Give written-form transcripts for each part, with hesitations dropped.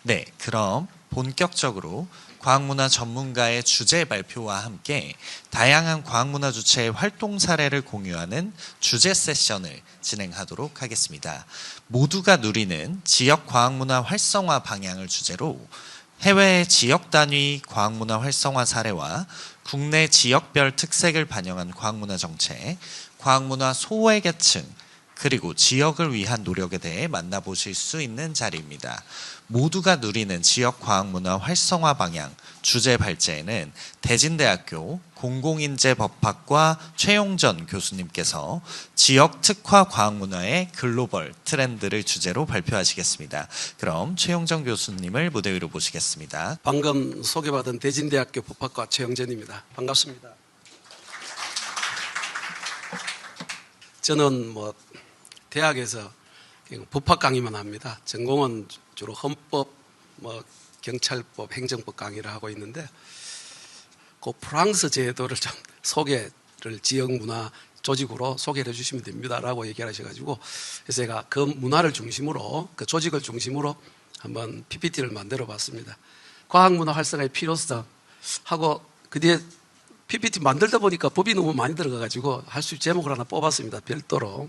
네, 그럼 본격적으로 과학문화 전문가의 주제 발표와 함께 다양한 과학문화 주체의 활동 사례를 공유하는 주제 세션을 진행하도록 하겠습니다. 모두가 누리는 지역 과학문화 활성화 방향을 주제로 해외의 지역 단위 과학문화 활성화 사례와 국내 지역별 특색을 반영한 과학문화 정책, 과학문화 소외계층, 그리고 지역을 위한 노력에 대해 만나보실 수 있는 자리입니다. 모두가 누리는 지역 과학문화 활성화 방향 주제 발제에는 대진대학교 공공인재법학과 최용전 교수님께서 지역 특화 과학문화의 글로벌 트렌드를 주제로 발표하시겠습니다. 그럼 최용전 교수님을 무대 위로 모시겠습니다. 방금 소개받은 대진대학교 법학과 최용전입니다. 반갑습니다. 저는 대학에서 법학 강의만 합니다. 전공은 주로 헌법, 경찰법, 행정법 강의를 하고 있는데 그 프랑스 제도를 좀 소개를 지역 문화 조직으로 소개를 해주시면 됩니다라고 얘기하셔가지고 그래서 제가 그 문화를 중심으로 그 조직을 중심으로 한번 PPT를 만들어봤습니다. 과학문화 활성화의 필요성 하고 그 뒤에 PPT 만들다 보니까 법이 너무 많이 들어가가지고 할 수 있는 제목을 하나 뽑았습니다. 별도로.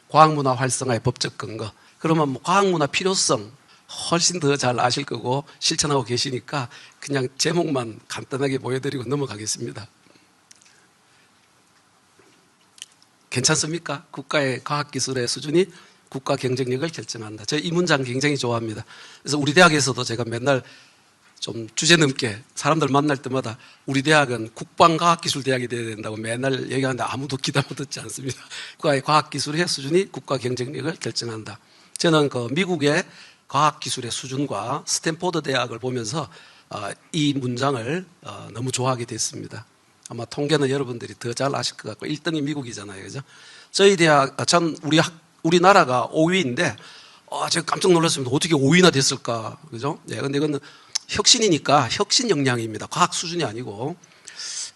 과학문화 활성화의 법적 근거. 그러면 과학문화 필요성 훨씬 더 잘 아실 거고 실천하고 계시니까 그냥 제목만 간단하게 보여드리고 넘어가겠습니다. 괜찮습니까? 국가의 과학기술의 수준이 국가 경쟁력을 결정한다. 저 이 문장 굉장히 좋아합니다. 그래서 우리 대학에서도 제가 맨날 좀 주제넘게 사람들 만날 때마다 우리 대학은 국방과학기술대학이 돼야 된다고 맨날 얘기하는데 아무도 귀담아 듣지 않습니다. 국가의 과학기술의 수준이 국가 경쟁력을 결정한다. 저는 그 미국의 과학기술의 수준과 스탠포드 대학을 보면서 이 문장을 너무 좋아하게 됐습니다. 아마 통계는 여러분들이 더 잘 아실 것 같고 1등이 미국이잖아요. 그죠? 저희 대학, 우리나라가 5위인데 제가 깜짝 놀랐습니다. 어떻게 5위나 됐을까? 그죠? 네, 근데 이건 혁신이니까 혁신 역량입니다. 과학 수준이 아니고.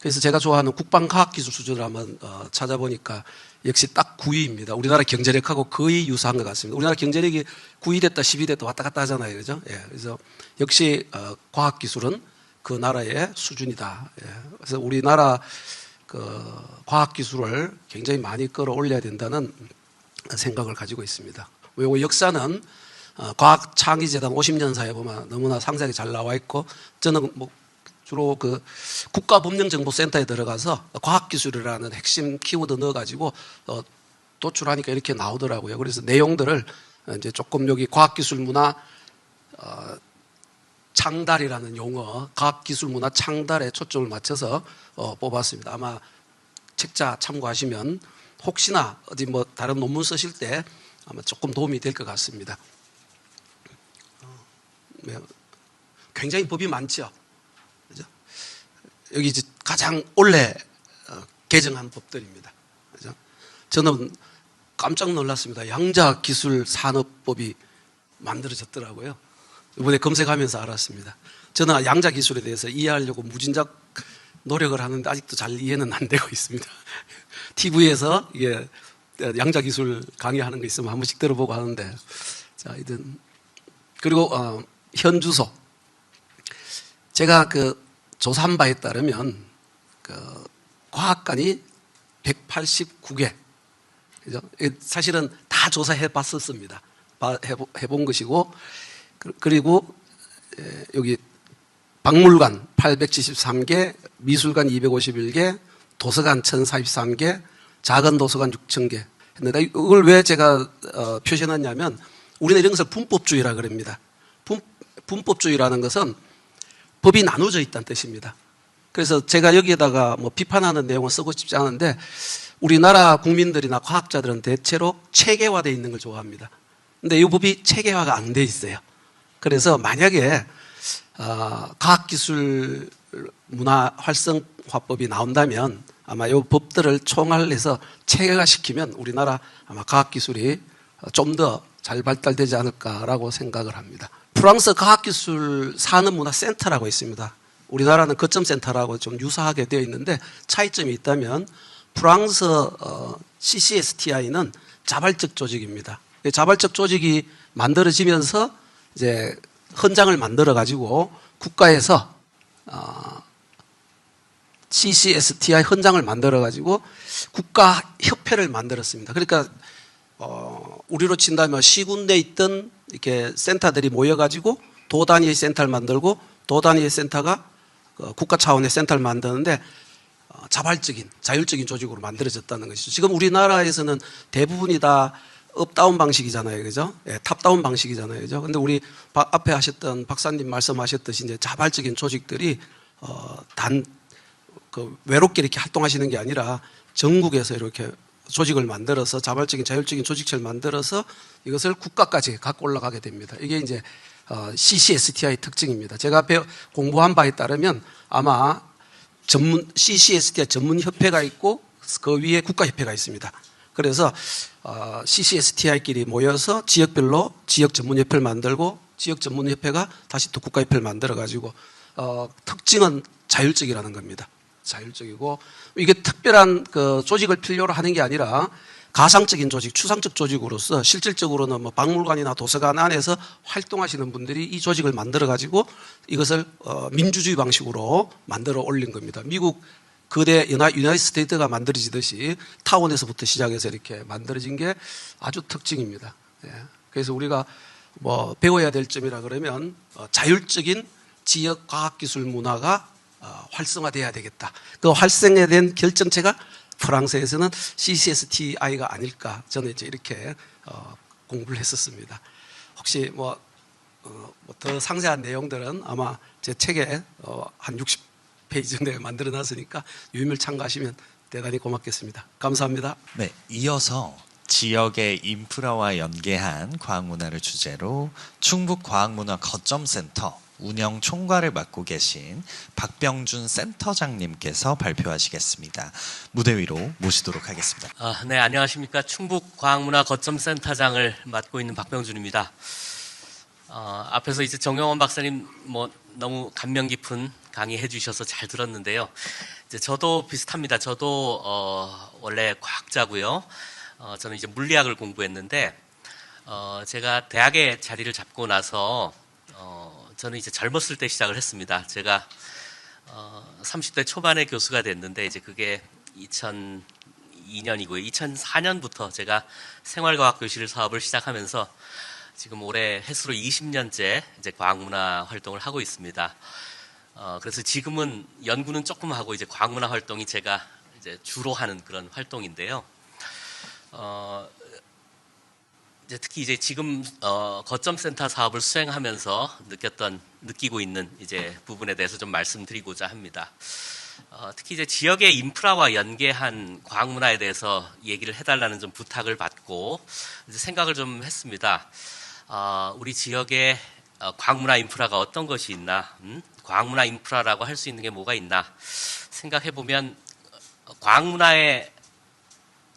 그래서 제가 좋아하는 국방과학기술 수준을 한번 찾아보니까 역시 딱 9위입니다. 우리나라 경제력하고 거의 유사한 것 같습니다. 우리나라 경제력이 9위 됐다 10위 됐다 왔다 갔다 하잖아요. 그죠? 예, 그래서 역시 과학기술은 그 나라의 수준이다. 예, 그래서 우리나라 그 과학기술을 굉장히 많이 끌어올려야 된다는 생각을 가지고 있습니다. 요 역사는 과학창의재단 50년사에 보면 너무나 상세하게 잘 나와 있고 저는 주로 그 국가법령정보센터에 들어가서 과학기술이라는 핵심 키워드 넣어가지고 도출하니까 이렇게 나오더라고요. 그래서 내용들을 이제 조금 여기 과학기술 문화 창달이라는 용어, 과학기술 문화 창달에 초점을 맞춰서 뽑았습니다. 아마 책자 참고하시면 혹시나 어디 다른 논문 쓰실 때 아마 조금 도움이 될 것 같습니다. 굉장히 법이 많죠. 그죠? 여기 이제 가장 올해 개정한 법들입니다. 그죠? 저는 깜짝 놀랐습니다. 양자기술산업법이 만들어졌더라고요. 이번에 검색하면서 알았습니다. 저는 양자기술에 대해서 이해하려고 무진작 노력을 하는데 아직도 잘 이해는 안 되고 있습니다. TV에서 이게 양자기술 강의하는 거 있으면 한 번씩 들어보고 하는데 자, 이든 그리고 현주소. 제가 그 조사한 바에 따르면 그 과학관이 189개. 그죠? 사실은 다 조사해 봤었습니다. 해본 것이고, 그리고 여기 박물관 873개, 미술관 251개, 도서관 1043개, 작은 도서관 6,000개 했는데 이걸 왜 제가 표시해놨냐면 우리는 이런 것을 분법주의라 그럽니다. 분법주의라는 것은 법이 나눠져 있다는 뜻입니다. 그래서 제가 여기에다가 비판하는 내용을 쓰고 싶지 않은데 우리나라 국민들이나 과학자들은 대체로 체계화되어 있는 걸 좋아합니다. 근데 이 법이 체계화가 안 돼 있어요. 그래서 만약에 과학기술 문화 활성화법이 나온다면 아마 이 법들을 총괄해서 체계화시키면 우리나라 아마 과학기술이 좀 더 잘 발달되지 않을까라고 생각을 합니다. 프랑스 과학기술 산업문화센터라고 있습니다. 우리나라는 거점센터라고 좀 유사하게 되어 있는데 차이점이 있다면 프랑스 CCSTI는 자발적 조직입니다. 자발적 조직이 만들어지면서 이제 헌장을 만들어 가지고 국가에서 CCSTI 헌장을 만들어 가지고 국가협회를 만들었습니다. 그러니까 우리로 친다면 시군대에 있던 이렇게 센터들이 모여가지고 도 단위의 센터를 만들고 도 단위의 센터가 국가 차원의 센터를 만드는데 자발적인 자율적인 조직으로 만들어졌다는 것이죠. 지금 우리나라에서는 대부분이 다 업다운 방식이잖아요, 그죠? 예, 탑다운 방식이잖아요, 그죠? 근데 우리 앞에 하셨던 박사님 말씀하셨듯이 이제 자발적인 조직들이 외롭게 이렇게 활동하시는 게 아니라 전국에서 이렇게 조직을 만들어서 자발적인 자율적인 조직체를 만들어서 이것을 국가까지 갖고 올라가게 됩니다. 이게 이제 CCSTI의 특징입니다. 제가 공부한 바에 따르면 아마 CCSTI 전문 협회가 있고 그 위에 국가협회가 있습니다. 그래서 CCSTI끼리 모여서 지역별로 지역 전문협회를 만들고 지역 전문협회가 다시 또 국가협회를 만들어 가지고 특징은 자율적이라는 겁니다. 자율적이고 이게 특별한 그 조직을 필요로 하는 게 아니라 가상적인 조직, 추상적 조직으로서 실질적으로는 뭐 박물관이나 도서관 안에서 활동하시는 분들이 이 조직을 만들어 가지고 이것을 민주주의 방식으로 만들어 올린 겁니다. 미국 거대 유나이티드 스테이트가 만들어지듯이 타운에서부터 시작해서 이렇게 만들어진 게 아주 특징입니다. 예. 그래서 우리가 뭐 배워야 될 점이라 그러면 자율적인 지역 과학기술 문화가 활성화돼야 되겠다. 그 활성화된 결정체가 프랑스에서는 CCSTI가 아닐까 저는 이제 이렇게 공부를 했었습니다. 혹시 뭐 더 상세한 내용들은 아마 제 책에 한 60페이지 정도 만들어 놨으니까 유의물 참고하시면 대단히 고맙겠습니다. 감사합니다. 네, 이어서 지역의 인프라와 연계한 과학문화를 주제로 충북과학문화 거점센터 운영 총괄을 맡고 계신 박병준 센터장님께서 발표하시겠습니다. 무대 위로 모시도록 하겠습니다. 네, 안녕하십니까. 충북과학문화 거점센터장을 맡고 있는 박병준입니다. 앞에서 이제 정영원 박사님 뭐 너무 감명 깊은 강의해 주셔서 잘 들었는데요. 이제 저도 비슷합니다. 저도 원래 과학자고요. 저는 이제 물리학을 공부했는데 제가 대학에 자리를 잡고 나서 저는 이제 젊었을 때 시작을 했습니다. 제가 30대 초반에 교수가 됐는데 이제 그게 2002년이고요. 2004년부터 제가 생활과학 교실 사업을 시작하면서 지금 올해 횟수로 20년째 이제 과학문화 활동을 하고 있습니다. 그래서 지금은 연구는 조금 하고 이제 과학문화 활동이 제가 이제 주로 하는 그런 활동인데요. 이제 특히 이제 지금 거점센터 사업을 수행하면서 느끼고 있는 이제 부분에 대해서 좀 말씀드리고자 합니다. 특히 이제 지역의 인프라와 연계한 과학문화에 대해서 얘기를 해달라는 좀 부탁을 받고 이제 생각을 좀 했습니다. 우리 지역의 과학문화 인프라가 어떤 것이 있나, 과학문화 인프라라고 할 수 있는 게 뭐가 있나 생각해 보면 과학문화의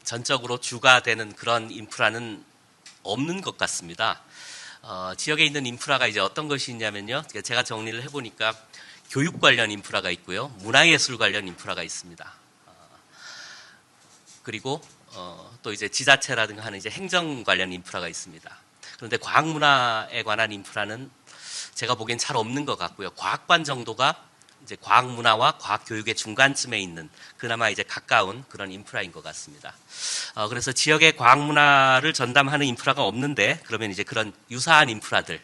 전적으로 주가 되는 그런 인프라는 없는 것 같습니다. 지역에 있는 인프라가 이제 어떤 것이 있냐면요. 제가 정리를 해보니까 교육 관련 인프라가 있고요. 문화예술 관련 인프라가 있습니다. 그리고 또 이제 지자체라든가 하는 이제 행정 관련 인프라가 있습니다. 그런데 과학문화에 관한 인프라는 제가 보기엔 잘 없는 것 같고요. 과학관 정도가 이제 과학문화와 과학교육의 중간쯤에 있는 그나마 이제 가까운 그런 인프라인 것 같습니다. 그래서 지역의 과학문화를 전담하는 인프라가 없는데 그러면 이제 그런 유사한 인프라들,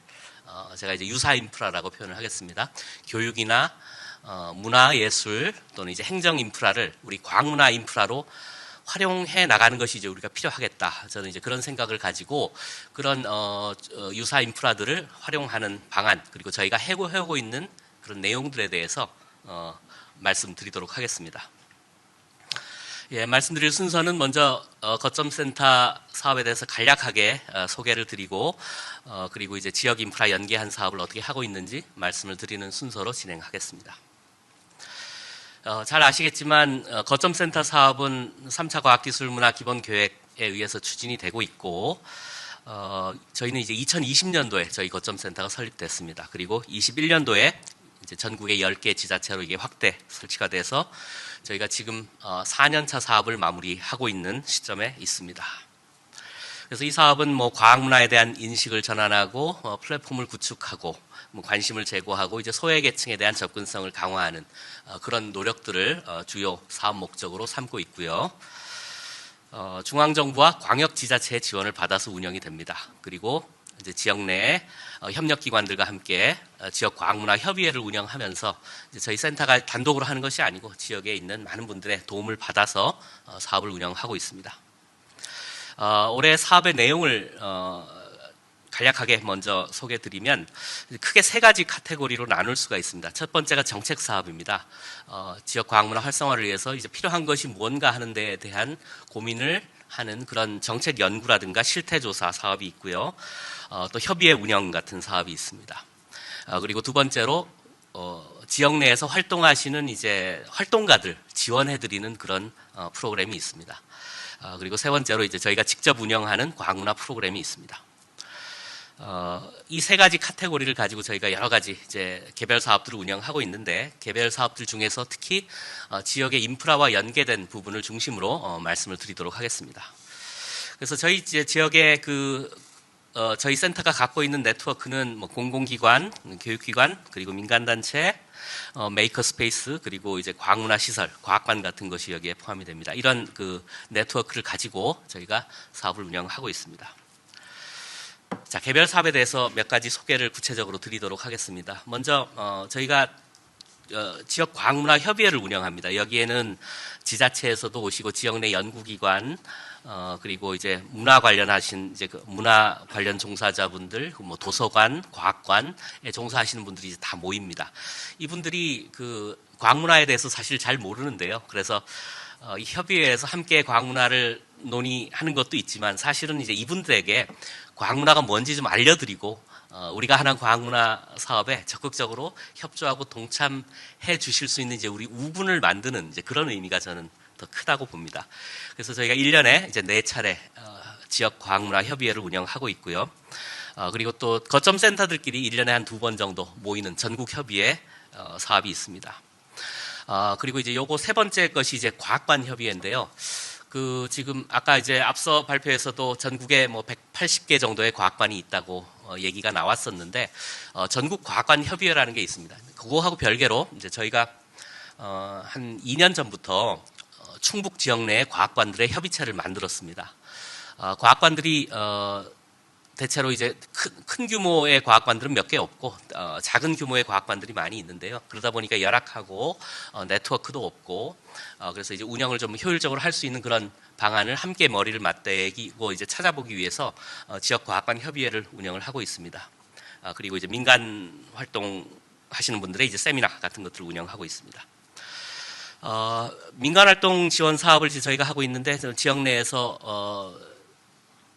제가 이제 유사 인프라라고 표현을 하겠습니다. 교육이나 문화예술 또는 이제 행정 인프라를 우리 과학문화 인프라로 활용해 나가는 것이 이제 우리가 필요하겠다. 저는 이제 그런 생각을 가지고 그런 유사 인프라들을 활용하는 방안 그리고 저희가 해오고 있는 그런 내용들에 대해서 말씀드리도록 하겠습니다. 예, 말씀드릴 순서는 먼저 거점센터 사업에 대해서 간략하게 소개를 드리고 그리고 이제 지역 인프라 연계한 사업을 어떻게 하고 있는지 말씀을 드리는 순서로 진행하겠습니다. 잘 아시겠지만 거점센터 사업은 3차 과학기술문화 기본계획에 의해서 추진이 되고 있고 저희는 이제 2020년도에 저희 거점센터가 설립됐습니다. 그리고 21년도에 이제 전국의 10개 지자체로 이게 확대 설치가 돼서 저희가 지금 4년차 사업을 마무리하고 있는 시점에 있습니다. 그래서 이 사업은 뭐 과학문화에 대한 인식을 전환하고 플랫폼을 구축하고 뭐 관심을 제고하고 이제 소외계층에 대한 접근성을 강화하는 그런 노력들을 주요 사업 목적으로 삼고 있고요. 중앙정부와 광역지자체의 지원을 받아서 운영이 됩니다. 그리고 이제 지역 내 협력기관들과 함께 지역 과학문화 협의회를 운영하면서 이제 저희 센터가 단독으로 하는 것이 아니고 지역에 있는 많은 분들의 도움을 받아서 사업을 운영하고 있습니다. 올해 사업의 내용을 간략하게 먼저 소개드리면 크게 세 가지 카테고리로 나눌 수가 있습니다. 첫 번째가 정책 사업입니다. 지역 과학문화 활성화를 위해서 이제 필요한 것이 뭔가 하는 데에 대한 고민을 하는 그런 정책 연구라든가 실태 조사 사업이 있고요. 또 협의회 운영 같은 사업이 있습니다. 그리고 두 번째로 지역 내에서 활동하시는 이제 활동가들 지원해드리는 그런 프로그램이 있습니다. 그리고 세 번째로 이제 저희가 직접 운영하는 과학문화 프로그램이 있습니다. 이 세 가지 카테고리를 가지고 저희가 여러 가지 이제 개별 사업들을 운영하고 있는데 개별 사업들 중에서 특히 지역의 인프라와 연계된 부분을 중심으로 말씀을 드리도록 하겠습니다. 그래서 저희 이제 지역의 저희 센터가 갖고 있는 네트워크는 뭐 공공기관, 교육기관, 그리고 민간단체, 메이커 스페이스, 그리고 이제 과학문화 시설, 과학관 같은 것이 여기에 포함이 됩니다. 이런 그 네트워크를 가지고 저희가 사업을 운영하고 있습니다. 자, 개별 사업에 대해서 몇 가지 소개를 구체적으로 드리도록 하겠습니다. 먼저 저희가 지역 과학문화 협의회를 운영합니다. 여기에는 지자체에서도 오시고 지역 내 연구기관 그리고 이제 문화 관련하신 이제 그 문화 관련 종사자분들, 뭐 도서관, 과학관에 종사하시는 분들이 이제 다 모입니다. 이분들이 그 과학문화에 대해서 사실 잘 모르는데요. 그래서 이 협의회에서 함께 과학문화를 논의하는 것도 있지만 사실은 이제 이분들에게 과학문화가 뭔지 좀 알려드리고 우리가 하는 과학문화 사업에 적극적으로 협조하고 동참해 주실 수 있는 이제 우리 우분을 만드는 이제 그런 의미가 저는 더 크다고 봅니다. 그래서 저희가 1년에 이제 4차례 지역 과학문화 협의회를 운영하고 있고요. 그리고 또 거점 센터들끼리 1년에 한 2번 정도 모이는 전국 협의회 사업이 있습니다. 그리고 이제 요거 세 번째 것이 이제 과학관 협의회인데요. 지금 아까 이제 앞서 발표에서도 전국에 뭐 180개 정도의 과학관이 있다고 얘기가 나왔었는데 전국 과학관 협의회라는 게 있습니다. 그거하고 별개로 이제 저희가 한 2년 전부터 충북 지역 내 과학관들의 협의체를 만들었습니다. 과학관들이 대체로 이제 큰 규모의 과학관들은 몇 개 없고 작은 규모의 과학관들이 많이 있는데요. 그러다 보니까 열악하고 네트워크도 없고 그래서 이제 운영을 좀 효율적으로 할 수 있는 그런 방안을 함께 머리를 맞대고 이제 찾아보기 위해서 지역 과학관 협의회를 운영을 하고 있습니다. 그리고 이제 민간 활동 하시는 분들의 이제 세미나 같은 것들을 운영하고 있습니다. 민간 활동 지원 사업을 저희가 하고 있는데 지역 내에서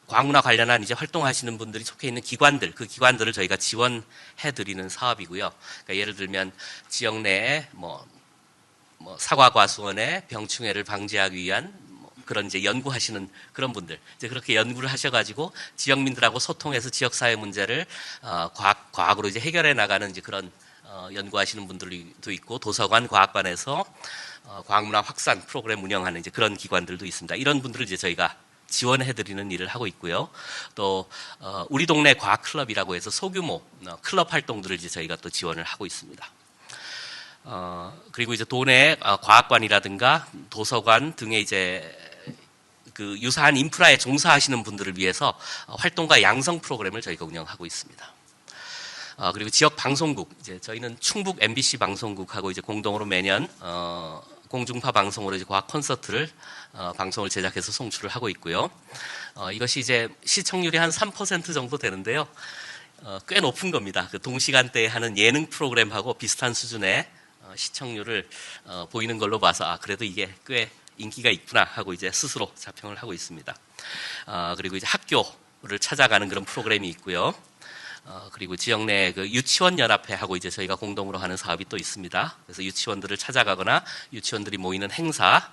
과학문화 관련한 이제 활동하시는 분들이 속해 있는 기관들, 그 기관들을 저희가 지원해드리는 사업이고요. 그러니까 예를 들면 지역 내에 뭐 사과과수원의 병충해를 방지하기 위한 그런 이제 연구하시는 그런 분들, 이제 그렇게 연구를 하셔가지고 지역민들하고 소통해서 지역사회 문제를 과학으로 이제 해결해 나가는 이제 그런 연구하시는 분들도 있고 도서관, 과학관에서 과학문화 확산 프로그램 운영하는 이제 그런 기관들도 있습니다. 이런 분들을 이제 저희가 지원해드리는 일을 하고 있고요. 또 우리 동네 과학클럽이라고 해서 소규모 클럽 활동들을 이제 저희가 또 지원을 하고 있습니다. 그리고 이제 도내 과학관이라든가 도서관 등의 이제 그 유사한 인프라에 종사하시는 분들을 위해서 활동가 양성 프로그램을 저희가 운영하고 있습니다. 그리고 지역 방송국, 이제 저희는 충북 MBC 방송국하고 이제 공동으로 매년 공중파 방송으로 이제 과학 콘서트를 방송을 제작해서 송출을 하고 있고요. 이것이 이제 시청률이 한 3% 정도 되는데요. 꽤 높은 겁니다. 그 동시간대에 하는 예능 프로그램하고 비슷한 수준의 시청률을 보이는 걸로 봐서 그래도 이게 꽤 인기가 있구나 하고 이제 스스로 자평을 하고 있습니다. 그리고 이제 학교를 찾아가는 그런 프로그램이 있고요. 그리고 지역 내 그 유치원 연합회하고 이제 저희가 공동으로 하는 사업이 또 있습니다. 그래서 유치원들을 찾아가거나 유치원들이 모이는 행사,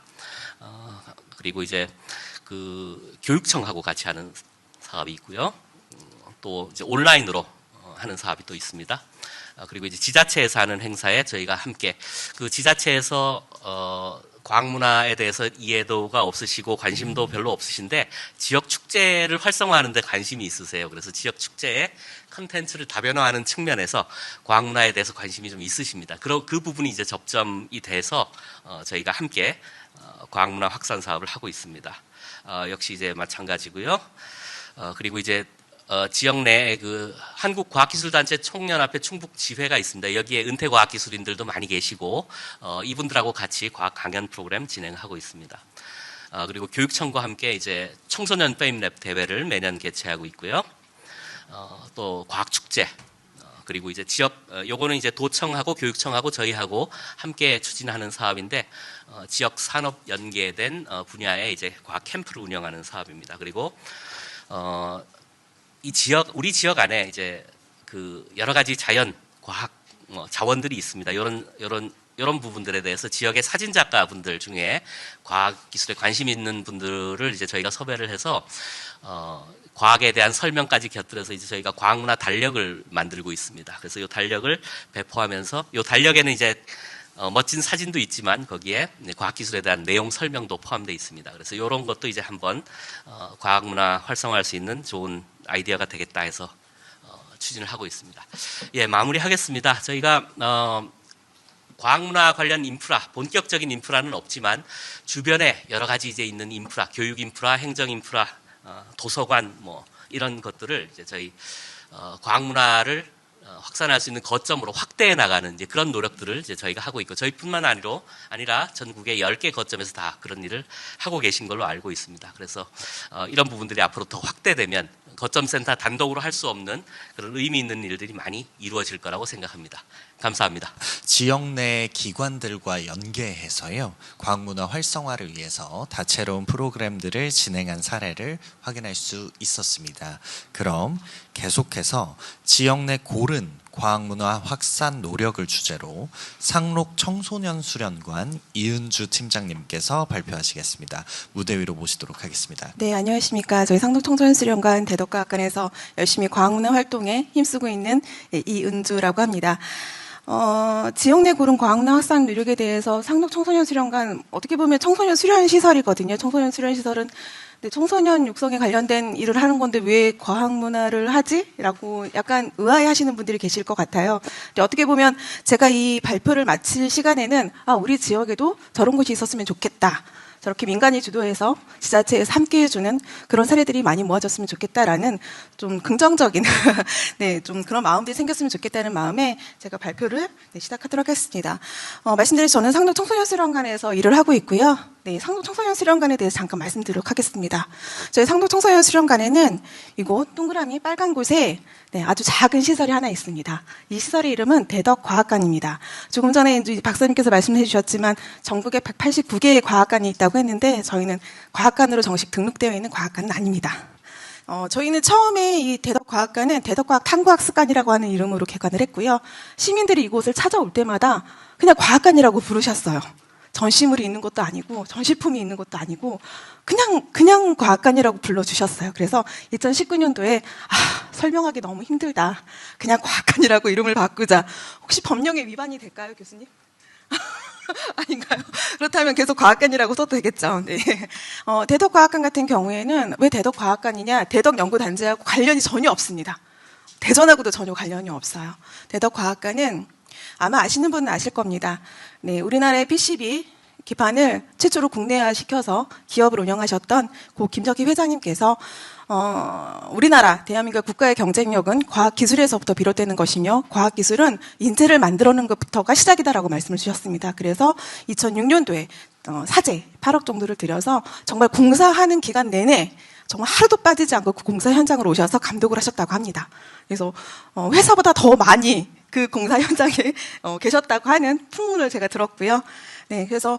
그리고 이제 그 교육청하고 같이 하는 사업이 있고요. 또 이제 온라인으로 하는 사업이 또 있습니다. 그리고 이제 지자체에서 하는 행사에 저희가 함께 그 지자체에서 과학문화에 대해서 이해도가 없으시고 관심도 별로 없으신데 지역 축제를 활성화하는 데 관심이 있으세요. 그래서 지역 축제에 컨텐츠를 다변화하는 측면에서 과학문화에 대해서 관심이 좀 있으십니다. 그 부분이 이제 접점이 돼서 저희가 함께 과학문화 확산 사업을 하고 있습니다. 역시 이제 마찬가지고요. 그리고 이제 지역 내에 그 한국과학기술단체 총연합회 충북지회가 있습니다. 여기에 은퇴과학기술인들도 많이 계시고 이분들하고 같이 과학 강연 프로그램 진행하고 있습니다. 그리고 교육청과 함께 이제 청소년 페임랩 대회를 매년 개최하고 있고요. 또 과학축제 그리고 이제 지역 요거는 이제 도청하고 교육청하고 저희하고 함께 추진하는 사업인데 지역 산업 연계된 분야에 이제 과학 캠프를 운영하는 사업입니다. 그리고 이 지역 우리 지역 안에 이제 그 여러 가지 자연 과학 자원들이 있습니다. 이런 부분들에 대해서 지역의 사진 작가 분들 중에 과학 기술에 관심 있는 분들을 이제 저희가 섭외를 해서 과학에 대한 설명까지 곁들여서 이제 저희가 과학문화 달력을 만들고 있습니다. 그래서 이 달력을 배포하면서 이 달력에는 이제 멋진 사진도 있지만 거기에 과학기술에 대한 내용 설명도 포함되어 있습니다. 그래서 이런 것도 이제 한번 과학문화 활성화할 수 있는 좋은 아이디어가 되겠다 해서 추진을 하고 있습니다. 예, 마무리하겠습니다. 저희가 과학문화 관련 인프라, 본격적인 인프라는 없지만 주변에 여러 가지 이제 있는 인프라, 교육 인프라, 행정 인프라, 도서관 뭐 이런 것들을 이제 저희 과학문화를 확산할 수 있는 거점으로 확대해 나가는 이제 그런 노력들을 이제 저희가 하고 있고 저희뿐만 아니라 전국의 10개 거점에서 다 그런 일을 하고 계신 걸로 알고 있습니다. 그래서 이런 부분들이 앞으로 더 확대되면 거점센터 단독으로 할 수 없는 그런 의미 있는 일들이 많이 이루어질 거라고 생각합니다. 감사합니다. 지역 내 기관들과 연계해서요, 과학문화 활성화를 위해서 다채로운 프로그램들을 진행한 사례를 확인할 수 있었습니다. 그럼 계속해서 지역 내 고른 과학문화 확산 노력을 주제로 상록 청소년 수련관 이은주 팀장님께서 발표하시겠습니다. 무대 위로 모시도록 하겠습니다. 네, 안녕하십니까. 저희 상록 청소년 수련관 대덕과학관에서 열심히 과학문화 활동에 힘쓰고 있는 이은주라고 합니다. 지역 내 고른 과학문화 확산 노력에 대해서 상록 청소년 수련관 어떻게 보면 청소년 수련 시설이거든요. 청소년 수련 시설은 청소년 육성에 관련된 일을 하는 건데 왜 과학문화를 하지? 라고 약간 의아해하시는 분들이 계실 것 같아요. 근데 어떻게 보면 제가 이 발표를 마칠 시간에는 우리 지역에도 저런 곳이 있었으면 좋겠다. 저렇게 민간이 주도해서 지자체에서 함께 해주는 그런 사례들이 많이 모아졌으면 좋겠다라는 좀 긍정적인 네, 좀 그런 마음들이 생겼으면 좋겠다는 마음에 제가 발표를 시작하도록 하겠습니다. 말씀드린 저는 상록 청소년 수련관에서 일을 하고 있고요. 네, 상록 청소년 수련관에 대해서 잠깐 말씀드리도록 하겠습니다. 저희 상록 청소년 수련관에는 이곳 동그라미 빨간 곳에 아주 작은 시설이 하나 있습니다. 이 시설의 이름은 대덕과학관입니다. 조금 전에 이제 박사님께서 말씀해 주셨지만 전국에 189개의 과학관이 있다고 했는데 저희는 과학관으로 정식 등록되어 있는 과학관은 아닙니다. 저희는 처음에 이 대덕과학관은 대덕과학탐구학습관이라고 하는 이름으로 개관을 했고요. 시민들이 이곳을 찾아올 때마다 그냥 과학관이라고 부르셨어요. 전시물이 있는 것도 아니고 전시품이 있는 것도 아니고 그냥 과학관이라고 불러주셨어요. 그래서 2019년도에 설명하기 너무 힘들다. 그냥 과학관이라고 이름을 바꾸자. 혹시 법령에 위반이 될까요, 교수님? 아닌가요? 그렇다면 계속 과학관이라고 써도 되겠죠. 네. 대덕과학관 같은 경우에는 왜 대덕과학관이냐? 대덕연구단지하고 관련이 전혀 없습니다. 대전하고도 전혀 관련이 없어요. 대덕과학관은 아마 아시는 분은 아실 겁니다. 네, 우리나라의 PCB 기판을 최초로 국내화 시켜서 기업을 운영하셨던 고 김덕희 회장님께서 우리나라 대한민국 국가의 경쟁력은 과학기술에서부터 비롯되는 것이며 과학기술은 인재를 만들어내는 것부터가 시작이다라고 말씀을 주셨습니다. 그래서 2006년도에 사재 8억 정도를 들여서 정말 공사하는 기간 내내 정말 하루도 빠지지 않고 그 공사 현장으로 오셔서 감독을 하셨다고 합니다. 그래서 회사보다 더 많이 그 공사 현장에 계셨다고 하는 풍문을 제가 들었고요. 네, 그래서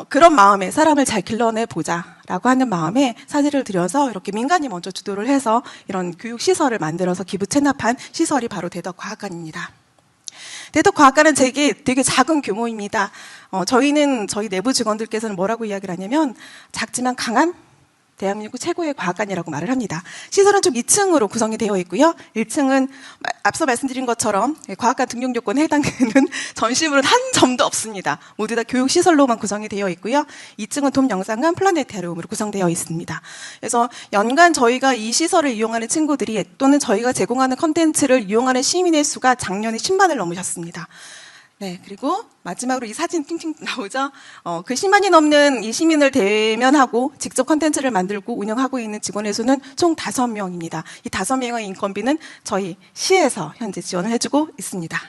그런 마음에 사람을 잘 길러내 보자라고 하는 마음에 사재를 들여서 이렇게 민간이 먼저 주도를 해서 이런 교육 시설을 만들어서 기부 체납한 시설이 바로 대덕과학관입니다. 대덕과학관은 되게 작은 규모입니다. 저희 내부 직원들께서는 뭐라고 이야기를 하냐면 작지만 강한 대한민국 최고의 과학관이라고 말을 합니다. 시설은 총 2층으로 구성이 되어 있고요. 1층은 앞서 말씀드린 것처럼 과학관 등록 요건에 해당되는 전시물은 한 점도 없습니다. 모두 다 교육시설로만 구성이 되어 있고요. 2층은 돔 영상관 플라네타리움으로 구성되어 있습니다. 그래서 연간 저희가 이 시설을 이용하는 친구들이 또는 저희가 제공하는 컨텐츠를 이용하는 시민의 수가 작년에 10만을 넘으셨습니다. 네, 그리고 마지막으로 이 사진 팅팅 나오죠? 그 10만이 넘는 이 시민을 대면하고 직접 컨텐츠를 만들고 운영하고 있는 직원의 수는 총 5명입니다. 이 5명의 인건비는 저희 시에서 현재 지원을 해주고 있습니다.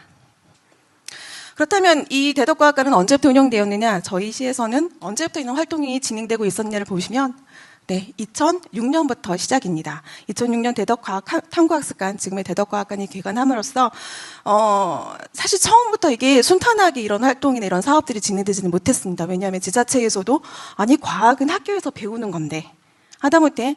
그렇다면 이 대덕과학관은 언제부터 운영되었느냐? 저희 시에서는 언제부터 이런 활동이 진행되고 있었냐를 보시면 네, 2006년부터 시작입니다. 2006년 대덕과학탐구학습관, 지금의 대덕과학관이 개관함으로써 사실 처음부터 이게 순탄하게 이런 활동이나 이런 사업들이 진행되지는 못했습니다. 왜냐하면 지자체에서도 아니 과학은 학교에서 배우는 건데 하다못해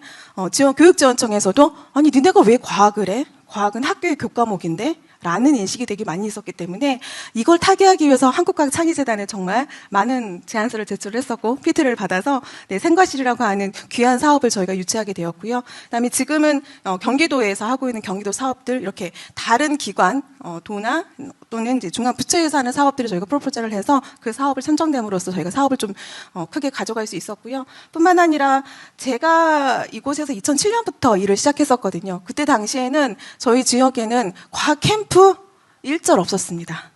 교육지원청에서도 아니 니네가 왜 과학을 해? 과학은 학교의 교과목인데? 라는 인식이 되게 많이 있었기 때문에 이걸 타개하기 위해서 한국과학창의재단에 정말 많은 제안서를 제출했었고 PT를 받아서 네, 생과실이라고 하는 귀한 사업을 저희가 유치하게 되었고요. 그다음에 지금은 경기도에서 하고 있는 경기도 사업들 이렇게 다른 기관 도나 또는 이제 중앙 부처에서 하는 사업들을 저희가 프로포즈를 해서 그 사업을 선정됨으로써 저희가 사업을 좀 크게 가져갈 수 있었고요. 뿐만 아니라 제가 이곳에서 2007년부터 일을 시작했었거든요. 그때 당시에는 저희 지역에는 과학 캠프 일절 없었습니다.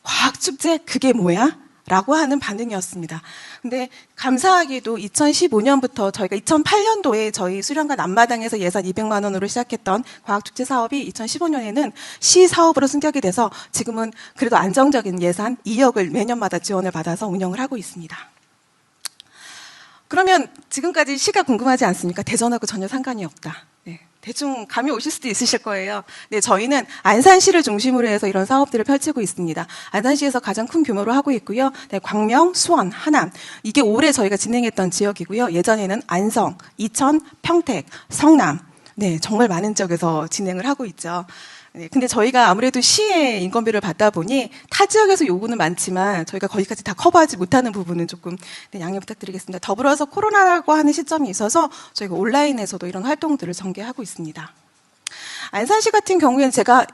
과학축제 그게 뭐야? 라고 하는 반응이었습니다. 근데 감사하게도 2015년부터 저희가 2008년도에 저희 수련관 앞마당에서 예산 200만 원으로 시작했던 과학축제 사업이 2015년에는 시 사업으로 승격이 돼서 지금은 그래도 안정적인 예산 2억을 매년마다 지원을 받아서 운영을 하고 있습니다. 그러면 지금까지 시가 궁금하지 않습니까? 대전하고 전혀 상관이 없다. 네. 대충 감이 오실 수도 있으실 거예요. 네, 저희는 안산시를 중심으로 해서 이런 사업들을 펼치고 있습니다. 안산시에서 가장 큰 규모로 하고 있고요. 네, 광명, 수원, 하남 이게 올해 저희가 진행했던 지역이고요. 예전에는 안성, 이천, 평택, 성남 네, 정말 많은 지역에서 진행을 하고 있죠. 네, 근데 저희가 아무래도 시의 인건비를 받다 보니 타 지역에서 요구는 많지만 저희가 거기까지 다 커버하지 못하는 부분은 조금 네, 양해 부탁드리겠습니다. 더불어서 코로나라고 하는 시점이 있어서 저희가 온라인에서도 이런 활동들을 전개하고 있습니다. 안산시 같은 경우에는 제가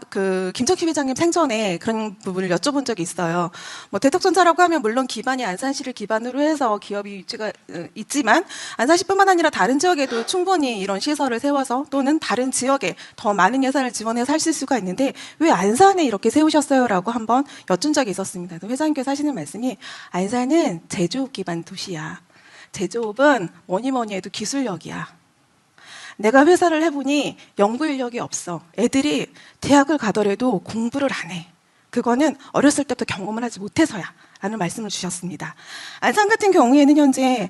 김정희 회장님 생전에 그런 부분을 여쭤본 적이 있어요. 뭐 대덕전자라고 하면 물론 기반이 안산시를 기반으로 해서 기업이 유치가 있지만 안산시뿐만 아니라 다른 지역에도 충분히 이런 시설을 세워서 또는 다른 지역에 더 많은 예산을 지원해서 하실 수가 있는데 왜 안산에 이렇게 세우셨어요?라고 한번 여쭌 적이 있었습니다. 회장님께서 하시는 말씀이 안산은 제조업 기반 도시야. 제조업은 뭐니 해도 기술력이야. 내가 회사를 해보니 연구 인력이 없어. 애들이 대학을 가더라도 공부를 안 해. 그거는 어렸을 때부터 경험을 하지 못해서야. 라는 말씀을 주셨습니다. 안산 같은 경우에는 현재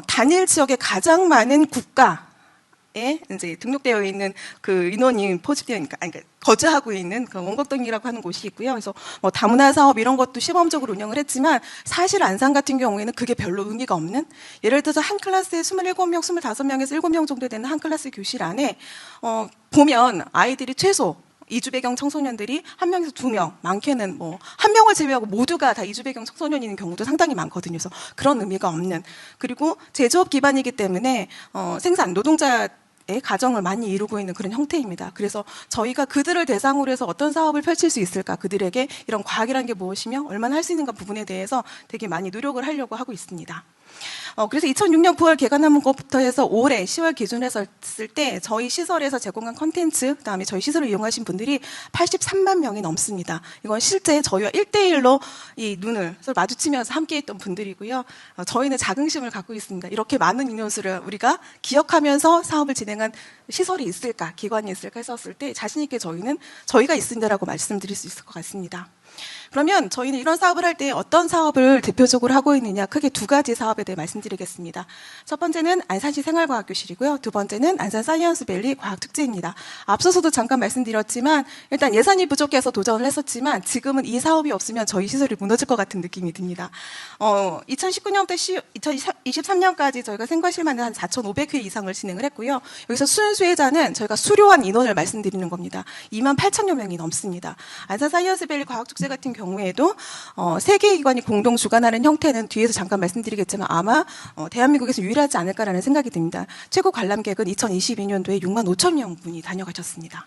단일 지역에 가장 많은 국가에 이제 등록되어 있는 그 인원이 포집되어 있으니까 거주하고 있는 그 원곡동이라고 하는 곳이 있고요. 그래서 뭐 다문화 사업 이런 것도 시범적으로 운영을 했지만 사실 안산 같은 경우에는 그게 별로 의미가 없는 예를 들어서 한 클래스에 27명, 25명에서 7명 정도 되는 한 클래스 교실 안에 보면 아이들이 최소 이주 배경 청소년들이 1명에서 2명, 많게는 뭐 1명을 제외하고 모두가 다 이주 배경 청소년인 경우도 상당히 많거든요. 그래서 그런 의미가 없는 그리고 제조업 기반이기 때문에 생산 노동자 가정을 많이 이루고 있는 그런 형태입니다. 그래서 저희가 그들을 대상으로 해서 어떤 사업을 펼칠 수 있을까, 그들에게 이런 과학이라는 게 무엇이며 얼마나 할 수 있는가 부분에 대해서 되게 많이 노력을 하려고 하고 있습니다. 그래서 2006년 9월 개관한 것부터 해서 올해 10월 기준으로 했을 때 저희 시설에서 제공한 컨텐츠, 그다음에 저희 시설을 이용하신 분들이 83만 명이 넘습니다. 이건 실제 저희와 1대1로 이 눈을 마주치면서 함께했던 분들이고요. 저희는 자긍심을 갖고 있습니다. 이렇게 많은 인원수를 우리가 기억하면서 사업을 진행한 시설이 있을까, 기관이 있을까 했었을 때 자신 있게 저희는 저희가 있습니다라고 말씀드릴 수 있을 것 같습니다. 그러면 저희는 이런 사업을 할 때 어떤 사업을 대표적으로 하고 있느냐, 크게 두 가지 사업에 대해 말씀드리겠습니다. 첫 번째는 안산시 생활과학교실이고요. 두 번째는 안산 사이언스밸리 과학축제입니다. 앞서서도 잠깐 말씀드렸지만 일단 예산이 부족해서 도전을 했었지만 지금은 이 사업이 없으면 저희 시설이 무너질 것 같은 느낌이 듭니다. 2019년부터 2023년까지 저희가 생과실만 한 4,500회 이상을 진행을 했고요. 여기서 수혜자는 저희가 수료한 인원을 말씀드리는 겁니다. 28,000여 명이 넘습니다. 안산 사이언스밸리 과학축제 같은 경우에도 3개의 기관이 공동 주관하는 형태는 뒤에서 잠깐 말씀드리겠지만 아마 대한민국에서 유일하지 않을까라는 생각이 듭니다. 최고 관람객은 2022년도에 6만 5천 명분이 다녀가셨습니다.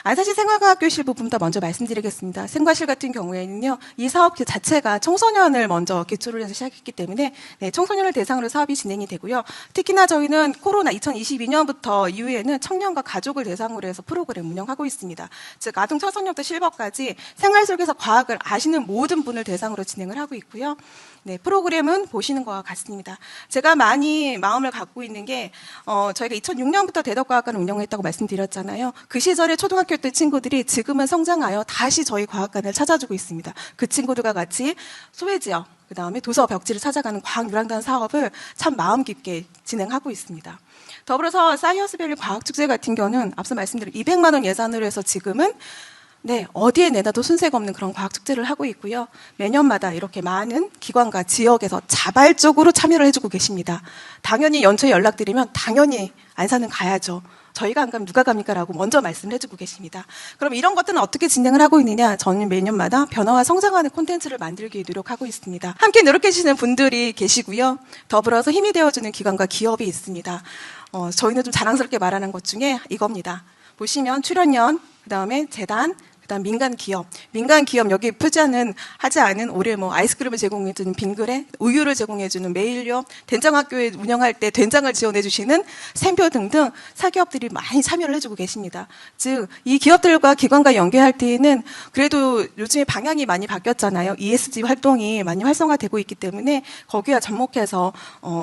안산시 생활과학교실 부분부터 먼저 말씀드리겠습니다. 생과실 같은 경우에는요, 이 사업 자체가 청소년을 먼저 기초를 해서 시작했기 때문에 청소년을 대상으로 사업이 진행이 되고요. 특히나 저희는 코로나 2022년부터 이후에는 청년과 가족을 대상으로 해서 프로그램 운영하고 있습니다. 즉 아동 청소년부터 실버까지 생활 속에서 과학을 아시는 모든 분을 대상으로 진행을 하고 있고요. 네, 프로그램은 보시는 것과 같습니다. 제가 많이 마음을 갖고 있는 게 저희가 2006년부터 대덕과학관을 운영했다고 말씀드렸잖아요. 그 시절에 초등학교 때 친구들이 지금은 성장하여 다시 저희 과학관을 찾아주고 있습니다. 그 친구들과 같이 소외지역, 그다음에 도서 벽지를 찾아가는 과학유랑단 사업을 참 마음 깊게 진행하고 있습니다. 더불어서 사이언스밸리 과학축제 같은 경우는 앞서 말씀드린 200만 원 예산으로 해서 지금은 어디에 내놔도 손색 없는 그런 과학축제를 하고 있고요. 매년마다 이렇게 많은 기관과 지역에서 자발적으로 참여를 해주고 계십니다. 당연히 연초에 연락드리면 당연히 안산은 가야죠. 저희가 안 가면 누가 갑니까? 라고 먼저 말씀을 해주고 계십니다. 그럼 이런 것들은 어떻게 진행을 하고 있느냐? 저는 매년마다 변화와 성장하는 콘텐츠를 만들기 위해 노력하고 있습니다. 함께 노력해 주시는 분들이 계시고요. 더불어서 힘이 되어주는 기관과 기업이 있습니다. 저희는 좀 자랑스럽게 말하는 것 중에 이겁니다. 보시면 출연연, 그다음에 재단, 그다음 민간 기업 여기 표지하는 하지 않은 올해 아이스크림을 제공해주는 빙그레, 우유를 제공해주는 메일료, 된장학교에 운영할 때 된장을 지원해주시는 샘표 등등 사기업들이 많이 참여를 해주고 계십니다. 즉 이 기업들과 기관과 연계할 때에는 그래도 요즘에 방향이 많이 바뀌었잖아요. ESG 활동이 많이 활성화되고 있기 때문에 거기와 접목해서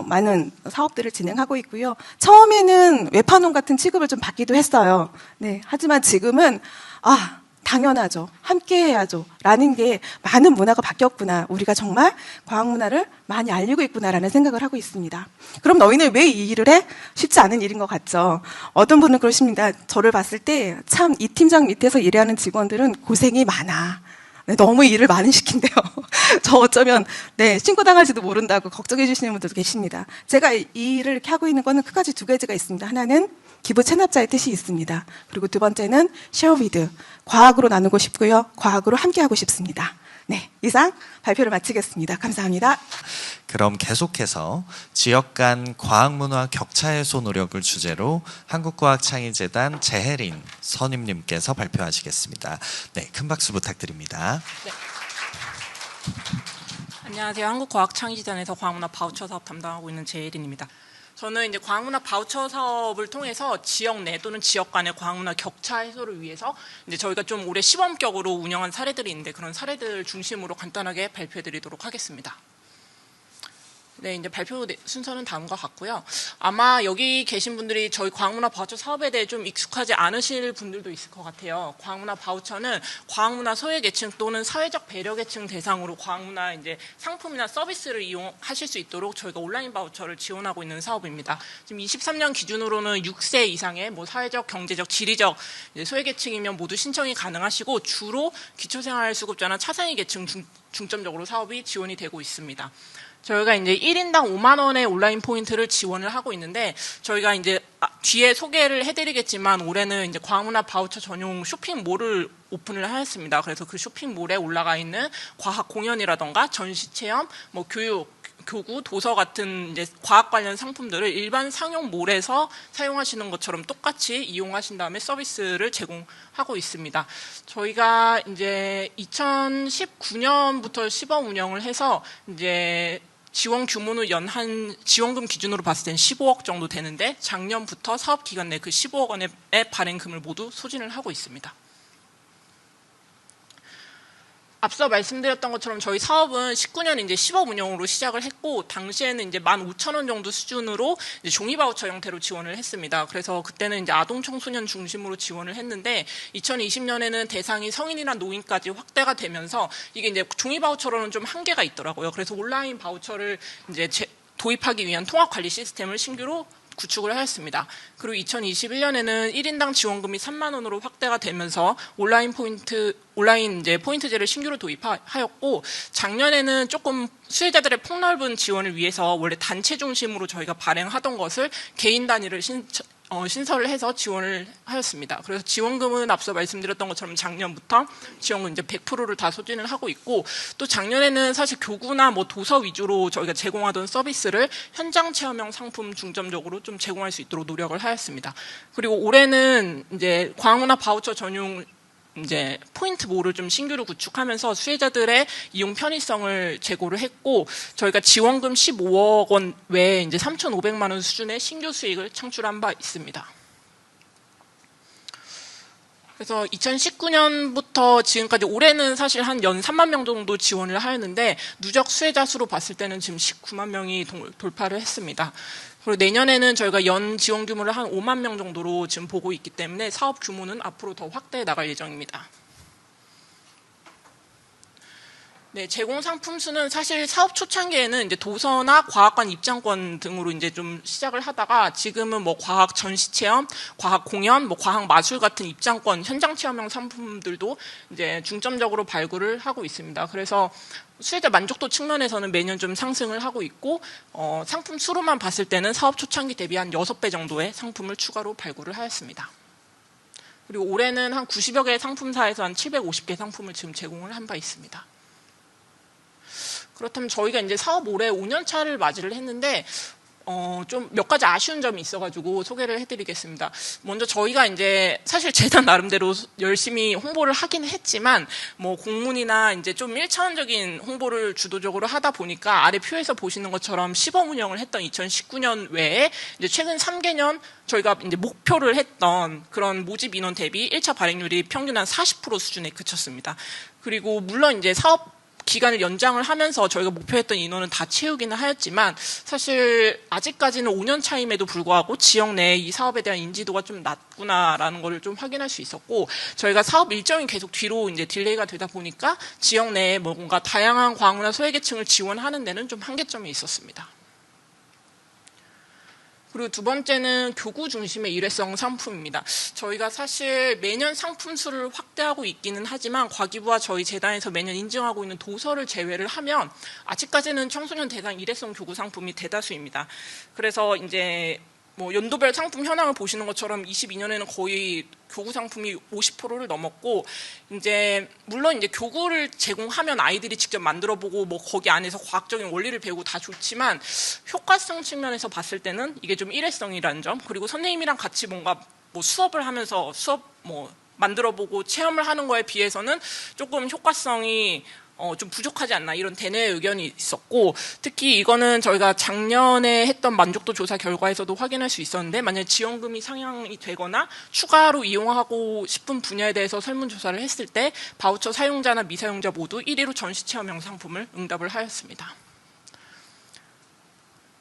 많은 사업들을 진행하고 있고요. 처음에는 외판원 같은 취급을 좀 받기도 했어요. 네, 하지만 지금은 당연하죠. 함께 해야죠. 라는 게 많은 문화가 바뀌었구나. 우리가 정말 과학 문화를 많이 알리고 있구나라는 생각을 하고 있습니다. 그럼 너희는 왜 이 일을 해? 쉽지 않은 일인 것 같죠. 어떤 분은 그러십니다. 저를 봤을 때 참 이 팀장 밑에서 일하는 직원들은 고생이 많아. 너무 일을 많이 시킨대요. 저 어쩌면 신고당할지도 모른다고 걱정해 주시는 분들도 계십니다. 제가 이 일을 이렇게 하고 있는 거는 크게 두 가지가 있습니다. 하나는 기부 체납자의 뜻이 있습니다. 그리고 두 번째는 share with, 과학으로 나누고 싶고요. 과학으로 함께하고 싶습니다. 네, 이상 발표를 마치겠습니다. 감사합니다. 그럼 계속해서 지역 간 과학문화 격차 해소 노력을 주제로 한국과학창의재단 재혜린 선임님께서 발표하시겠습니다. 네, 큰 박수 부탁드립니다. 네. 안녕하세요. 한국과학창의재단에서 과학문화 바우처 사업 담당하고 있는 재혜린입니다. 저는 이제 과학문화 바우처 사업을 통해서 지역 내 또는 지역 간의 과학문화 격차 해소를 위해서 이제 저희가 좀 올해 시범격으로 운영한 사례들이 있는데 그런 사례들 중심으로 간단하게 발표해드리도록 하겠습니다. 네, 이제 발표 순서는 다음과 같고요. 아마 여기 계신 분들이 저희 과학문화 바우처 사업에 대해 좀 익숙하지 않으실 분들도 있을 것 같아요. 과학문화 바우처는 과학문화 소외계층 또는 사회적 배려계층 대상으로 과학문화 이제 상품이나 서비스를 이용하실 수 있도록 저희가 온라인 바우처를 지원하고 있는 사업입니다. 지금 23년 기준으로는 6세 이상의 사회적, 경제적, 지리적 소외계층이면 모두 신청이 가능하시고 주로 기초생활수급자나 차상위 계층 중점적으로 사업이 지원이 되고 있습니다. 저희가 이제 1인당 5만 원의 온라인 포인트를 지원을 하고 있는데 저희가 이제 뒤에 소개를 해드리겠지만 올해는 이제 과학문화 바우처 전용 쇼핑몰을 오픈을 하였습니다. 그래서 그 쇼핑몰에 올라가 있는 과학 공연이라던가 전시 체험, 교육, 교구, 도서 같은 이제 과학 관련 상품들을 일반 상용몰에서 사용하시는 것처럼 똑같이 이용하신 다음에 서비스를 제공하고 있습니다. 저희가 이제 2019년부터 시범 운영을 해서 이제 지원 규모는 연한 지원금 기준으로 봤을 땐 15억 정도 되는데 작년부터 사업 기간 내 그 15억 원의 발행금을 모두 소진을 하고 있습니다. 앞서 말씀드렸던 것처럼 저희 사업은 19년 이제 시범 운영으로 시작을 했고 당시에는 이제 15,000원 정도 수준으로 이제 종이 바우처 형태로 지원을 했습니다. 그래서 그때는 이제 아동 청소년 중심으로 지원을 했는데 2020년에는 대상이 성인이나 노인까지 확대가 되면서 이게 이제 종이 바우처로는 좀 한계가 있더라고요. 그래서 온라인 바우처를 이제 도입하기 위한 통합 관리 시스템을 신규로 구축을 하였습니다. 그리고 2021년에는 1인당 지원금이 3만 원으로 확대가 되면서 온라인 이제 포인트제를 신규로 도입하였고 작년에는 조금 수혜자들의 폭넓은 지원을 위해서 원래 단체 중심으로 저희가 발행하던 것을 개인 단위를 신설을 해서 지원을 하였습니다. 그래서 지원금은 앞서 말씀드렸던 것처럼 작년부터 지원금 이제 100%를 다 소진을 하고 있고, 또 작년에는 사실 교구나 뭐 도서 위주로 저희가 제공하던 서비스를 현장 체험형 상품 중점적으로 좀 제공할 수 있도록 노력을 하였습니다. 그리고 올해는 이제 과학문화 바우처 전용 이제 포인트몰을 좀 신규로 구축하면서 수혜자들의 이용 편의성을 제고를 했고, 저희가 지원금 15억 원 외에 이제 3,500만 원 수준의 신규 수익을 창출한 바 있습니다. 그래서 2019년부터 지금까지 올해는 사실 한 연 3만 명 정도 지원을 하였는데, 누적 수혜자 수로 봤을 때는 지금 19만 명이 돌파를 했습니다. 그리고 내년에는 저희가 연 지원 규모를 한 5만 명 정도로 지금 보고 있기 때문에 사업 규모는 앞으로 더 확대해 나갈 예정입니다. 네, 제공 상품 수는 사실 사업 초창기에는 이제 도서나 과학관 입장권 등으로 이제 좀 시작을 하다가, 지금은 뭐 과학 전시 체험, 과학 공연, 뭐 과학 마술 같은 입장권, 현장 체험형 상품들도 이제 중점적으로 발굴을 하고 있습니다. 그래서 수혜자 만족도 측면에서는 매년 좀 상승을 하고 있고, 상품 수로만 봤을 때는 사업 초창기 대비 한 6배 정도의 상품을 추가로 발굴을 하였습니다. 그리고 올해는 한 90여 개의 상품사에서 한 750개 상품을 지금 제공을 한 바 있습니다. 그렇다면 저희가 이제 사업 올해 5년 차를 맞이를 했는데, 좀 몇 가지 아쉬운 점이 있어가지고 소개를 해드리겠습니다. 먼저 저희가 이제 사실 재단 나름대로 열심히 홍보를 하긴 했지만, 뭐 공문이나 이제 좀 1차원적인 홍보를 주도적으로 하다 보니까 아래 표에서 보시는 것처럼 시범 운영을 했던 2019년 외에 이제 최근 3개년 저희가 이제 목표를 했던 그런 모집 인원 대비 1차 발행률이 평균 한 40% 수준에 그쳤습니다. 그리고 물론 이제 사업 기간을 연장을 하면서 저희가 목표했던 인원은 다 채우기는 하였지만, 사실 아직까지는 5년 차임에도 불구하고 지역 내에 이 사업에 대한 인지도가 좀 낮구나라는 걸 좀 확인할 수 있었고, 저희가 사업 일정이 계속 뒤로 이제 딜레이가 되다 보니까 지역 내에 뭔가 다양한 과학문화 소외계층을 지원하는 데는 좀 한계점이 있었습니다. 그리고 두 번째는 교구 중심의 일회성 상품입니다. 저희가 사실 매년 상품 수를 확대하고 있기는 하지만, 과기부와 저희 재단에서 매년 인증하고 있는 도서를 제외를 하면 아직까지는 청소년 대상 일회성 교구 상품이 대다수입니다. 그래서 이제 뭐 연도별 상품 현황을 보시는 것처럼 22년에는 거의 교구 상품이 50%를 넘었고, 이제 물론 이제 교구를 제공하면 아이들이 직접 만들어보고 뭐 거기 안에서 과학적인 원리를 배우고 다 좋지만, 효과성 측면에서 봤을 때는 이게 좀 일회성이라는 점, 그리고 선생님이랑 같이 뭔가 뭐 수업을 하면서 수업 뭐 만들어보고 체험을 하는 거에 비해서는 조금 효과성이 좀 부족하지 않나, 이런 대내 의견이 있었고, 특히 이거는 저희가 작년에 했던 만족도 조사 결과에서도 확인할 수 있었는데, 만약에 지원금이 상향이 되거나 추가로 이용하고 싶은 분야에 대해서 설문조사를 했을 때 바우처 사용자나 미사용자 모두 1위로 전시체험형 상품을 응답을 하였습니다.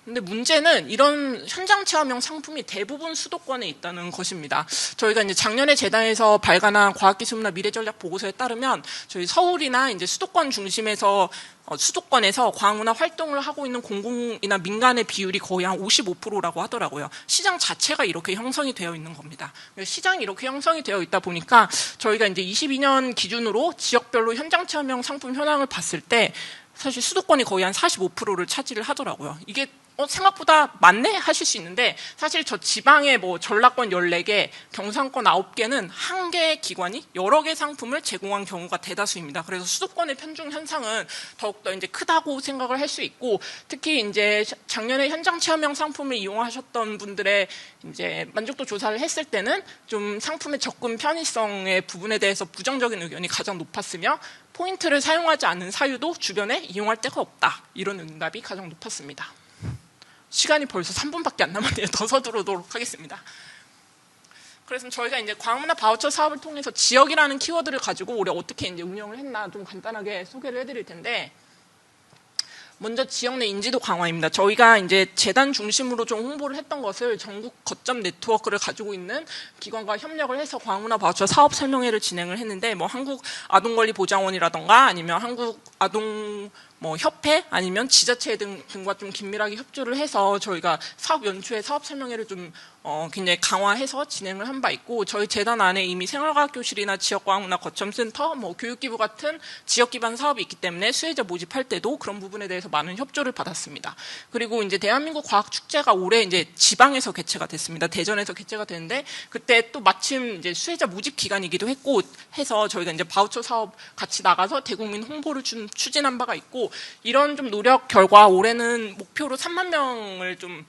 근데 문제는 이런 현장 체험형 상품이 대부분 수도권에 있다는 것입니다. 저희가 이제 작년에 재단에서 발간한 과학기술문화 미래전략 보고서에 따르면, 저희 서울이나 이제 수도권 중심에서 수도권에서 과학문화 활동을 하고 있는 공공이나 민간의 비율이 거의 한 55%라고 하더라고요. 시장 자체가 이렇게 형성이 되어 있는 겁니다. 시장이 이렇게 형성이 되어 있다 보니까 저희가 이제 22년 기준으로 지역별로 현장 체험형 상품 현황을 봤을 때 사실 수도권이 거의 한 45%를 차지를 하더라고요. 이게 생각보다 많네 하실 수 있는데, 사실 저 지방에 뭐 전라권 14개, 경상권 9개는 한 개의 기관이 여러 개 상품을 제공한 경우가 대다수입니다. 그래서 수도권의 편중 현상은 더욱더 이제 크다고 생각을 할 수 있고, 특히 이제 작년에 현장 체험형 상품을 이용하셨던 분들의 이제 만족도 조사를 했을 때는 좀 상품의 접근 편의성의 부분에 대해서 부정적인 의견이 가장 높았으며, 포인트를 사용하지 않는 사유도 주변에 이용할 데가 없다, 이런 응답이 가장 높았습니다. 시간이 벌써 3분밖에 안 남았네요. 더 서두르도록 하겠습니다. 그래서 저희가 이제 과학문화 바우처 사업을 통해서 지역이라는 키워드를 가지고 올해 어떻게 이제 운영을 했나 좀 간단하게 소개를 해드릴 텐데, 먼저 지역 내 인지도 강화입니다. 저희가 이제 재단 중심으로 좀 홍보를 했던 것을 전국 거점 네트워크를 가지고 있는 기관과 협력을 해서 과학문화 바우처 사업 설명회를 진행을 했는데, 뭐 한국 아동권리 보장원이라던가 아니면 한국 아동 뭐 협회 아니면 지자체 등과 좀 긴밀하게 협조를 해서 저희가 사업 연초에 사업 설명회를 좀 굉장히 강화해서 진행을 한 바 있고, 저희 재단 안에 이미 생활과학 교실이나 지역과학문화 거점센터, 뭐 교육기부 같은 지역 기반 사업이 있기 때문에 수혜자 모집할 때도 그런 부분에 대해서 많은 협조를 받았습니다. 그리고 이제 대한민국 과학 축제가 올해 이제 지방에서 개최가 됐습니다. 대전에서 개최가 됐는데 그때 또 마침 이제 수혜자 모집 기간이기도 했고 해서 저희가 이제 바우처 사업 같이 나가서 대국민 홍보를 좀 추진한 바가 있고, 이런 좀 노력 결과 올해는 목표로 3만 명을 좀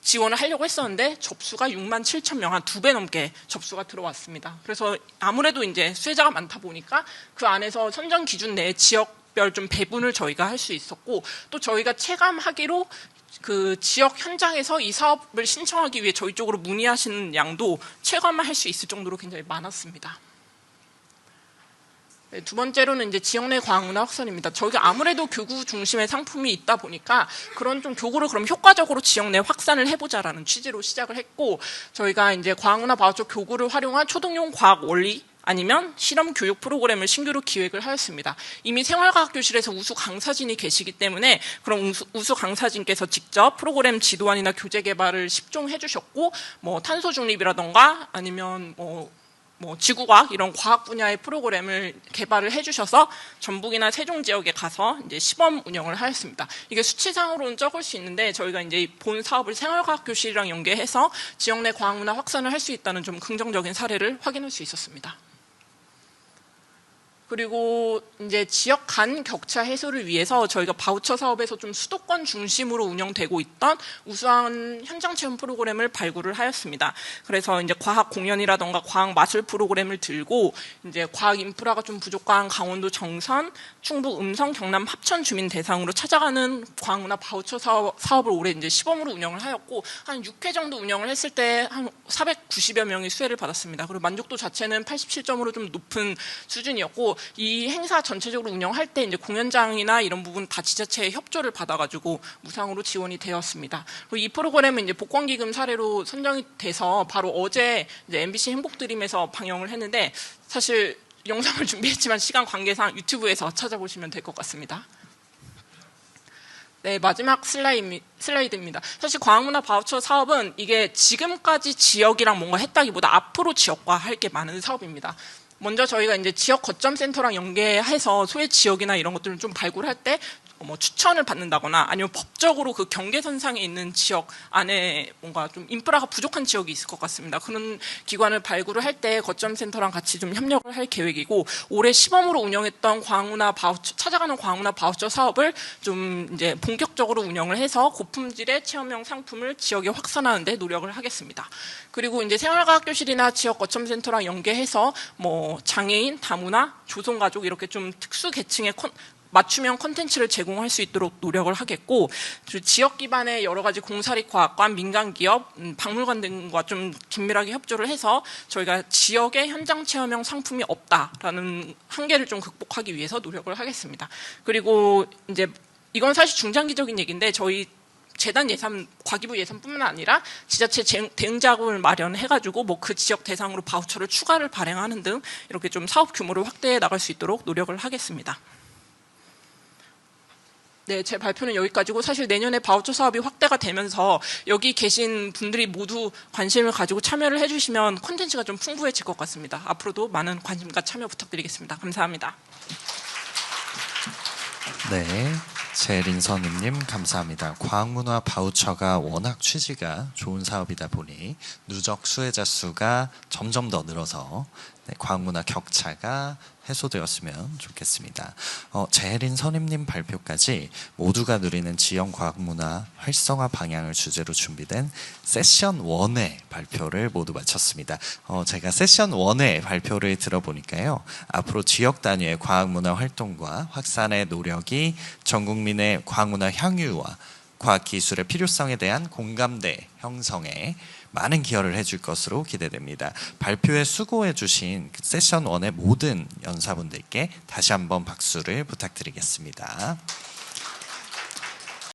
지원을 하려고 했었는데 접수가 6만 7천 명, 한 2배 넘게 접수가 들어왔습니다. 그래서 아무래도 이제 수혜자가 많다 보니까 그 안에서 선정 기준 내에 지역별 좀 배분을 저희가 할 수 있었고, 또 저희가 체감하기로 그 지역 현장에서 이 사업을 신청하기 위해 저희 쪽으로 문의하시는 양도 체감할 수 있을 정도로 굉장히 많았습니다. 네, 두 번째로는 이제 지역 내 과학문화 확산입니다. 저희가 아무래도 교구 중심의 상품이 있다 보니까 그런 좀 교구를 그럼 효과적으로 지역 내 확산을 해보자라는 취지로 시작을 했고, 저희가 이제 과학문화 바우처 교구를 활용한 초등용 과학 원리 아니면 실험 교육 프로그램을 신규로 기획을 하였습니다. 이미 생활과학교실에서 우수 강사진이 계시기 때문에 그런 우수 강사진께서 직접 프로그램 지도안이나 교재 개발을 십종해 주셨고, 뭐 탄소 중립이라던가 아니면 뭐 지구과학 이런 과학 분야의 프로그램을 개발을 해주셔서 전북이나 세종 지역에 가서 이제 시범 운영을 하였습니다. 이게 수치상으로는 적을 수 있는데 저희가 이제 본 사업을 생활과학 교실이랑 연계해서 지역 내 과학문화 확산을 할 수 있다는 좀 긍정적인 사례를 확인할 수 있었습니다. 그리고 이제 지역 간 격차 해소를 위해서 저희가 바우처 사업에서 좀 수도권 중심으로 운영되고 있던 우수한 현장 체험 프로그램을 발굴을 하였습니다. 그래서 이제 과학 공연이라던가 과학 마술 프로그램을 들고 이제 과학 인프라가 좀 부족한 강원도 정선, 충북 음성, 경남 합천 주민 대상으로 찾아가는 과학문화 바우처 사업을 올해 이제 시범으로 운영을 하였고, 한 6회 정도 운영을 했을 때 한 490여 명이 수혜를 받았습니다. 그리고 만족도 자체는 87점으로 좀 높은 수준이었고, 이 행사 전체적으로 운영할 때 이제 공연장이나 이런 부분 다 지자체의 협조를 받아가지고 무상으로 지원이 되었습니다. 그리고 이 프로그램은 이제 복권기금 사례로 선정이 돼서 바로 어제 이제 MBC 행복드림에서 방영을 했는데, 사실 영상을 준비했지만 시간 관계상 유튜브에서 찾아보시면 될 것 같습니다. 네, 마지막 슬라이드입니다. 사실 과학문화 바우처 사업은 이게 지금까지 지역이랑 뭔가 했다기보다 앞으로 지역과 할 게 많은 사업입니다. 먼저 저희가 이제 지역 거점센터랑 연계해서 소외 지역이나 이런 것들을 좀 발굴할 때 뭐 추천을 받는다거나 아니면 법적으로 그 경계선상에 있는 지역 안에 뭔가 좀 인프라가 부족한 지역이 있을 것 같습니다. 그런 기관을 발굴을 할 때 거점센터랑 같이 좀 협력을 할 계획이고, 올해 시범으로 운영했던 과학문화 바우처, 찾아가는 과학문화 바우처 사업을 좀 이제 본격적으로 운영을 해서 고품질의 체험형 상품을 지역에 확산하는 데 노력을 하겠습니다. 그리고 이제 생활과학교실이나 지역 거점센터랑 연계해서 뭐 장애인, 다문화, 조성가족 이렇게 좀 특수 계층의 맞춤형 콘텐츠를 제공할 수 있도록 노력을 하겠고, 지역 기반의 여러 가지 공사립과학관, 민간기업, 박물관 등과 좀 긴밀하게 협조를 해서 저희가 지역의 현장 체험형 상품이 없다라는 한계를 좀 극복하기 위해서 노력을 하겠습니다. 그리고 이제 이건 사실 중장기적인 얘기인데, 저희 재단 예산, 과기부 예산뿐만 아니라 지자체 대응 자금을 마련해가지고 뭐 그 지역 대상으로 바우처를 추가를 발행하는 등 이렇게 좀 사업 규모를 확대해 나갈 수 있도록 노력을 하겠습니다. 네, 제 발표는 여기까지고, 사실 내년에 바우처 사업이 확대가 되면서 여기 계신 분들이 모두 관심을 가지고 참여를 해주시면 콘텐츠가 좀 풍부해질 것 같습니다. 앞으로도 많은 관심과 참여 부탁드리겠습니다. 감사합니다. 네, 재린선우님 감사합니다. 과학문화 바우처가 워낙 취지가 좋은 사업이다 보니 누적 수혜자 수가 점점 더 늘어서 과학문화 격차가 해소되었으면 좋겠습니다. 재린선임님 발표까지 모두가 누리는 지역 과학문화 활성화 방향을 주제로 준비된 세션 1의 발표를 모두 마쳤습니다. 제가 세션 1의 발표를 들어보니까요, 앞으로 지역 단위의 과학문화 활동과 확산의 노력이 전 국민의 과학문화 향유와 과학기술의 필요성에 대한 공감대 형성에 많은 기여를 해줄 것으로 기대됩니다. 발표에 수고해 주신 세션 1의 모든 연사분들께 다시 한번 박수를 부탁드리겠습니다.